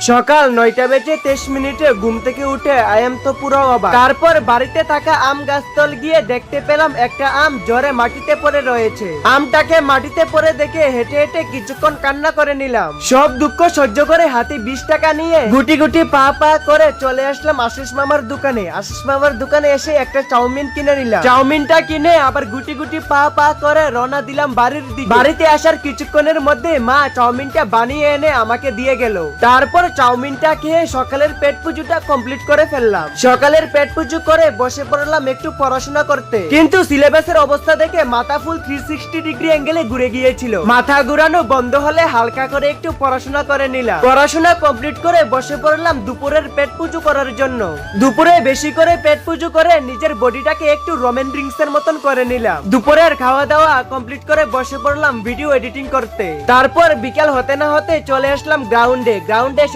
সকাল 9:23 ঘুম থেকে উঠে আয়াম তো পুরো অবাক। তারপর বাড়িতে থাকা আম গাছতল গিয়ে দেখতে পেলাম একটা আম ঝরে মাটিতে পড়ে রয়েছে। আমটাকে মাটিতে পড়ে দেখে হেঁটে হেঁটে কিছুক্ষণ কান্না করে নিলাম। সব দুঃখ সহ্য করে হাতে 20 টাকা নিয়ে গুটি গুটি পা পা করে চলে আসলাম আশিস মামার দোকানে। আশিস মামার দোকানে এসে একটা চাউমিন কিনে নিলাম। চাউমিনটা কিনে আবার গুটি গুটি পা পা করে রওনা দিলাম বাড়ির দিকে। বাড়িতে আসার কিছুক্ষণের মধ্যে মা চাউমিনটা বানিয়ে এনে আমাকে দিয়ে গেল। তারপর চাউমিনটা খেয়ে সকালের পেট পুজোটা কমপ্লিট করে ফেললাম। সকালের পেট পুজো করে বসে পড়লাম একটু পড়াশোনা করতে, কিন্তু সিলেবাসের অবস্থা দেখে মাথা ফুল 360 ডিগ্রি অ্যাঙ্গেলে ঘুরে গিয়েছিল। মাথা ঘুরানো বন্ধ হলে হালকা করে একটু পড়াশোনা করে নিলাম। পড়াশোনা কমপ্লিট করে বসে পড়লাম দুপুরের পেট পুজো করার জন্য। দুপুরে বেশি করে পেট পুজো করে নিজের বডিটাকে একটু রোমান ড্রিঙ্কস এর মতন করে নিলাম। দুপুরের খাওয়া দাওয়া কমপ্লিট করে বসে পড়লাম ভিডিও এডিটিং করতে। তারপর বিকাল হতে না হতে চলে আসলাম গ্রাউন্ডে।